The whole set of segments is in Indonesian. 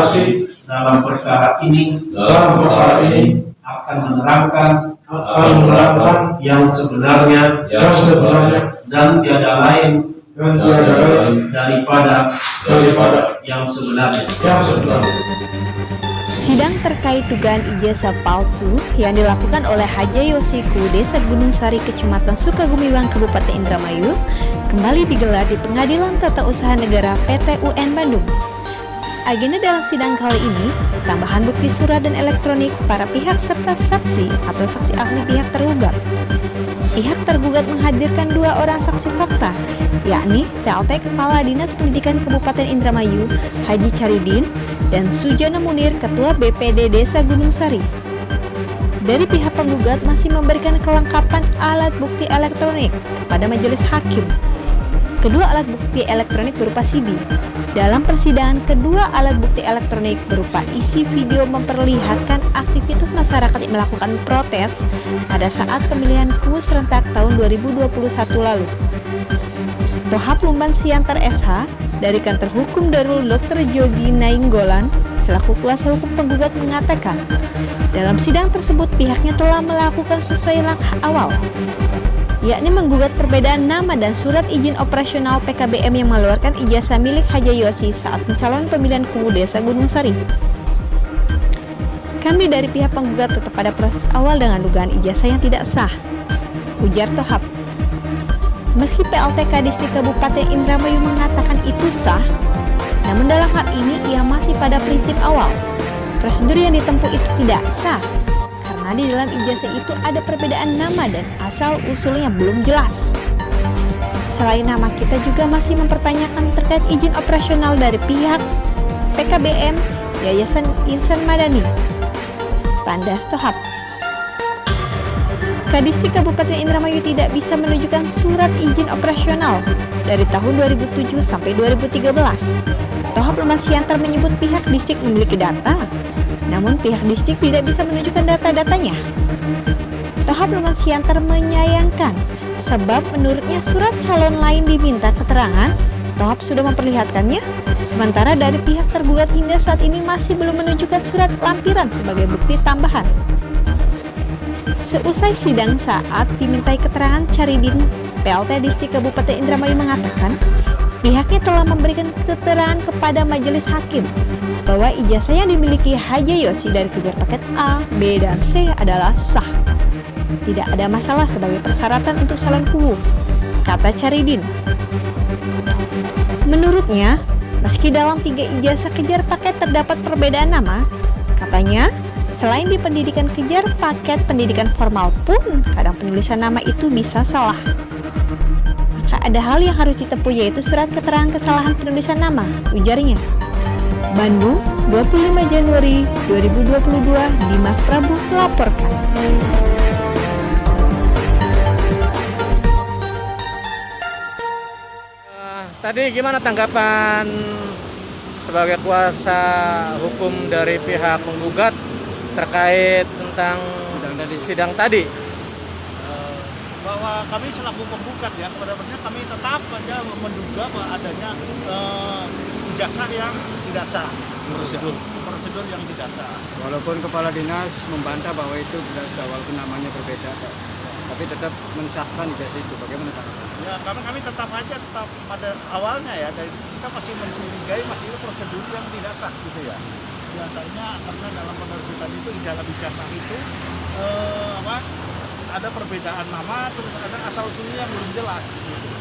kasih dalam perkara ini akan menerangkan yang sebenarnya dan tiada lain daripada yang sebenarnya. Sidang terkait dugaan ijazah palsu yang dilakukan oleh Haji Yosiku, Desa Gunung Sari, Kecamatan Sukagumiwang, Kabupaten Indramayu, kembali digelar di Pengadilan Tata Usaha Negara PT UN Bandung. Agenda dalam sidang kali ini, tambahan bukti surat dan elektronik para pihak serta saksi atau saksi ahli pihak tergugat. Pihak tergugat menghadirkan 2 orang saksi fakta, yakni PLT Kepala Dinas Pendidikan Kabupaten Indramayu, Haji Caridin, dan Sujono Munir, Ketua BPD Desa Gunung Sari. Dari pihak penggugat masih memberikan kelengkapan alat bukti elektronik kepada majelis hakim. Kedua alat bukti elektronik berupa CD. Dalam persidangan, kedua alat bukti elektronik berupa isi video memperlihatkan aktivitas masyarakat yang melakukan protes pada saat pemilihan KUU serentak tahun 2021 lalu. Tohab Lumban Siantar SH dari Kantor Hukum Darul Dr. Jogi Nainggolan selaku kuasa hukum penggugat mengatakan, dalam sidang tersebut pihaknya telah melakukan sesuai langkah awal, yakni menggugat perbedaan nama dan surat izin operasional PKBM yang mengeluarkan ijazah milik Haji Yosi saat pencalonan pemilihan KUU Desa Gunung Sari. Kami dari pihak penggugat tetap pada proses awal dengan dugaan ijazah yang tidak sah, ujar Tohab. Meski PLT Kadistik Kabupaten Indramayu mengatakan itu sah, namun dalam hal ini ia masih pada prinsip awal. Prosedur yang ditempuh itu tidak sah, karena di dalam ijazah itu ada perbedaan nama dan asal-usulnya belum jelas. Selain nama, kita juga masih mempertanyakan terkait izin operasional dari pihak PKBM Yayasan Insan Madani, tandas Tohab. Kadistik Kabupaten Indramayu tidak bisa menunjukkan surat izin operasional dari tahun 2007 sampai 2013. Tohab Lumban Siantar menyebut pihak Distik memiliki data, namun pihak Distik tidak bisa menunjukkan data-datanya. Tohab Lumban Siantar menyayangkan sebab menurutnya surat calon lain diminta keterangan, Tohab sudah memperlihatkannya, sementara dari pihak tergugat hingga saat ini masih belum menunjukkan surat lampiran sebagai bukti tambahan. Seusai sidang saat dimintai keterangan, Caridin, PLT Distik Kabupaten Indramayu mengatakan pihaknya telah memberikan keterangan kepada majelis hakim bahwa ijazah yang dimiliki Haji Yosi dari kejar paket A, B, dan C adalah sah. Tidak ada masalah sebagai persyaratan untuk calon KUU, kata Caridin. Menurutnya, meski dalam 3 ijazah kejar paket terdapat perbedaan nama, katanya selain di pendidikan kejar paket pendidikan formal pun kadang penulisan nama itu bisa salah. Maka ada hal yang harus ditempuh, yaitu surat keterangan kesalahan penulisan nama, ujarnya. Bandung, 25 Januari 2022, Dimas Prabu melaporkan. Tadi gimana tanggapan sebagai kuasa hukum dari pihak penggugat terkait tentang sidang tadi? Bahwa kami selaku penggugat ya, sebenarnya kami tetap saja menduga bahwa adanya ijazah yang tidak sah, prosedur yang tidak sah. Walaupun kepala dinas membantah bahwa itu tidak sah, walaupun namanya berbeda, tapi tetap mensahkan ijazah itu. Bagaimana Pak? Ya, kami tetap pada awalnya ya, dari kita masih mencurigai masih prosedur yang tidak sah gitu ya. Biasanya karena dalam penerbitan itu di dalam ijazah itu ada perbedaan nama, terus ada asal usulnya yang belum jelas gitu.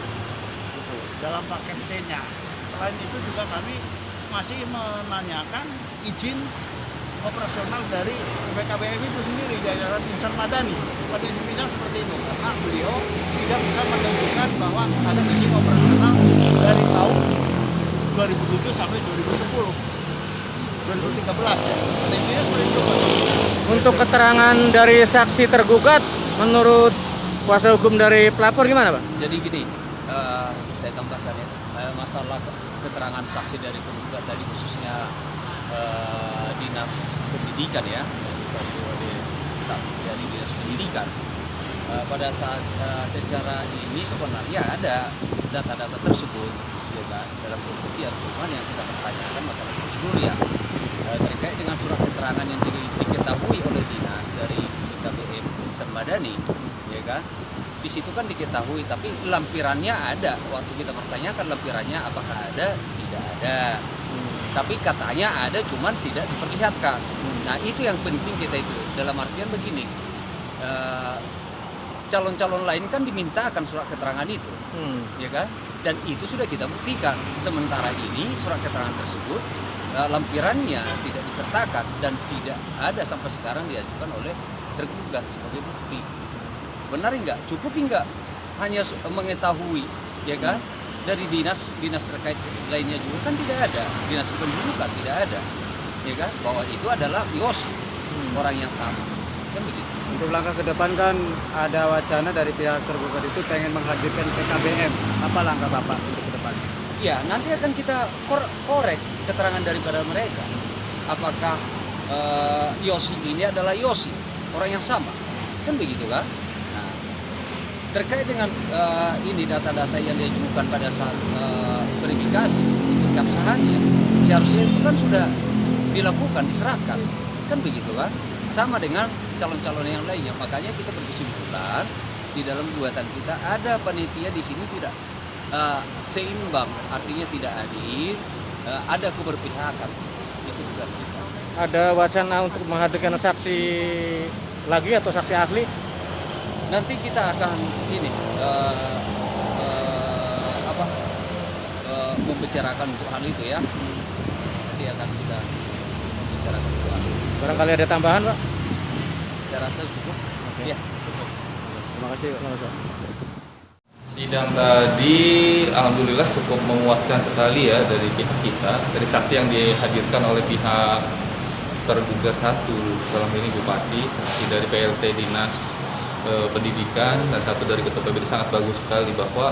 Dalam paket C-nya. Selain itu juga kami masih menanyakan izin operasional dari PKBM itu sendiri, Yayasan Insan Madani. Pada intinya seperti itu, karena beliau tidak bisa menunjukkan bahwa ada izin operasional dari tahun 2007 sampai 2010. 2013 ya. Untuk keterangan dari saksi tergugat, menurut kuasa hukum dari pelapor gimana Pak? Jadi gini, saya tambahkan ya, masalah keterangan saksi dari tergugat tadi khususnya dinas pendidikan ya, dari dinas pendidikan. Pada saat secara ini sebenarnya ada data-data tersebut, ya kan, dalam pembuktian, cuman yang kita pertanyakan masalah prosedur ya. di situ kan diketahui, tapi lampirannya ada. Waktu kita pertanyakan lampirannya apakah ada, tidak ada. Tapi katanya ada, cuman tidak diperlihatkan. Nah itu yang penting kita itu. Dalam artian begini, calon-calon lain kan diminta akan surat keterangan itu, ya kan? Dan itu sudah kita buktikan. Sementara ini surat keterangan tersebut lampirannya tidak disertakan dan tidak ada sampai sekarang diajukan oleh tergugat sebagai bukti. Benar enggak? Cukup enggak hanya mengetahui, ya kan? Dari dinas terkait lainnya juga kan tidak ada, dinas kependudukan tidak ada, ya kan? Bahwa itu adalah Yosi, orang yang sama, kan begitu. Untuk langkah ke depan kan ada wacana dari pihak tergugat itu pengen menghadirkan PKBM. Apa langkah Bapak untuk ke depan? Ya, nanti akan kita korek keterangan daripada mereka. Apakah Yosi ini adalah Yosi, orang yang sama, kan begitu kan? Nah, terkait dengan ini data-data yang diajukan pada saat verifikasi untuk keabsahannya, seharusnya itu kan sudah dilakukan, diserahkan, kan begitu kan? Sama dengan calon-calon yang lainnya. Makanya kita berkesimpulan di dalam gugatan kita ada panitia di sini tidak seimbang, artinya tidak adil, ada keberpihakan. Itu juga kita. Ada wacana untuk menghadirkan saksi lagi atau saksi ahli? Nanti kita akan ini membicarakan untuk hal itu ya. Nanti akan kita membicarakan untuk hal itu. Barangkali ada tambahan, Pak? Saya rasa cukup. Ya, cukup. Terima kasih, Pak. Sidang tadi alhamdulillah cukup memuaskan sekali ya dari pihak kita, dari saksi yang dihadirkan oleh pihak tergugat satu, dalam ini Bupati, saksi dari PLT Dinas Pendidikan, dan satu dari Ketua PBD. Sangat bagus sekali bahwa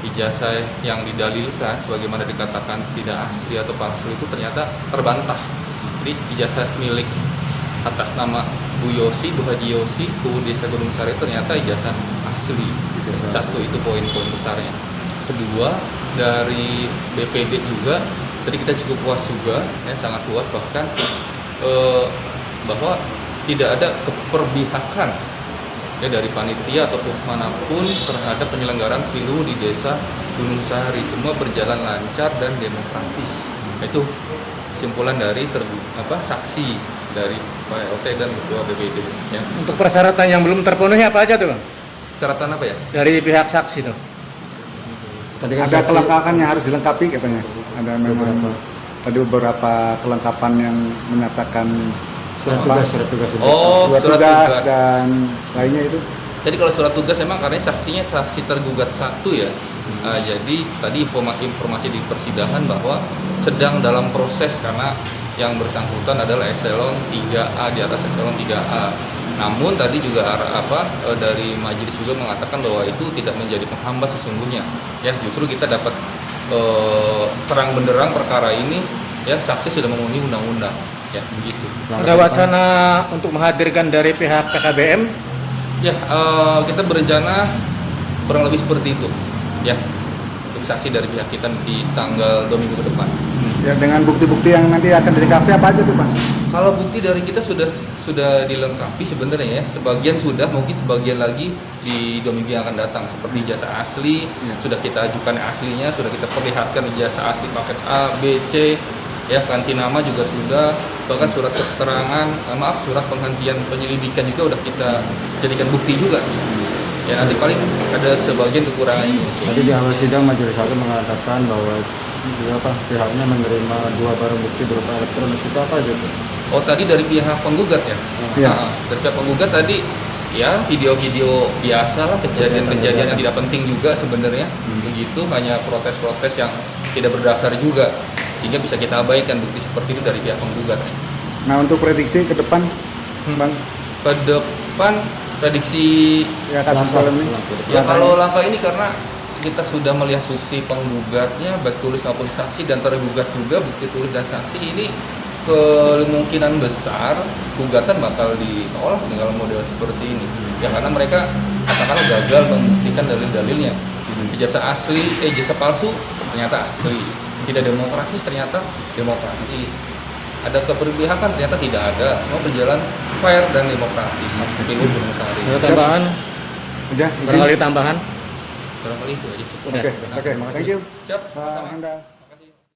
ijazah yang didalilkan sebagaimana dikatakan tidak asli atau palsu itu ternyata terbantah. Jadi ijazah milik atas nama Bu Yosi, Bu Haji Yosi, UUD Desa Gunung Sari ternyata ijazah asli. Satu, itu poin-poin besarnya. Kedua, dari BPD juga tadi kita cukup puas juga, ya, sangat puas bahkan bahwa tidak ada keperbihakan ya dari panitia ataupun manapun terhadap penyelenggaraan pemilu di Desa Gunung Sari. Semua berjalan lancar dan demokratis. Itu kesimpulan dari saksi dari PLT dan Ketua BPD. Ya. Untuk persyaratan yang belum terpenuhi apa aja tuh, Bang? Persyaratan apa ya? Dari pihak saksi tuh. Ada kelengkapan yang harus dilengkapi katanya. Ada memang tadi beberapa kelengkapan yang menyatakan surat tugas dan lainnya itu. Jadi kalau surat tugas memang karena saksinya saksi tergugat satu ya. Jadi tadi informasi di persidangan bahwa sedang dalam proses karena yang bersangkutan adalah eselon 3A, di atas eselon 3A. Namun tadi juga dari majelis juga mengatakan bahwa itu tidak menjadi penghambat sesungguhnya. Ya, justru kita dapat terang benderang perkara ini ya, saksi sudah memenuhi undang-undang. Ya, begitu. Ada wacana untuk menghadirkan dari pihak PKBM? Ya, kita berencana kurang lebih seperti itu. Ya, untuk saksi dari pihak kita di tanggal 2 minggu ke depan. Ya, dengan bukti-bukti yang nanti akan dilengkapi apa aja tuh, Pak? Kalau bukti dari kita sudah dilengkapi sebenarnya ya. Sebagian sudah, mungkin sebagian lagi di 2 minggu yang akan datang. Seperti ijazah asli, sudah kita ajukan aslinya, sudah kita perlihatkan ijazah asli paket A, B, C, ya, ganti nama juga sudah, bahkan surat keterangan, surat penghentian penyelidikan juga sudah kita jadikan bukti juga. Ya, nanti paling ada sebagian kekurangan. Tadi di awal sidang majelis hakim mengatakan bahwa pihaknya menerima 2 barang bukti berupa elektronik, itu apa aja? Oh, tadi dari pihak penggugat ya? Iya. Dari pihak penggugat tadi ya video-video biasa lah, kejadian-kejadian yang tidak penting juga sebenarnya. Begitu, hanya protes-protes yang tidak berdasar juga, sehingga bisa kita abaikan bukti seperti itu dari pihak penggugat. Nah, untuk prediksi ke depan, Bang? Ke depan prediksi Ya, kasus film ini. ya kalau langkah ini karena kita sudah melihat bukti penggugatnya baik tulis maupun saksi, dan tergugat juga bukti tulis dan saksi ini, kemungkinan besar gugatan bakal ditolak dengan model seperti ini ya, karena mereka katakanlah gagal membuktikan dalil-dalilnya. Ijazah asli, ijazah palsu ternyata asli, tidak demokratis ternyata demokratis, ada keberpihakan ternyata tidak ada, semua berjalan fair dan demokratis. Ada tambahan? aja izin. Barangkali tambahan. Barangkali itu aja cukup. Oke, thank you. Siap, Pak sama-sama. Anda.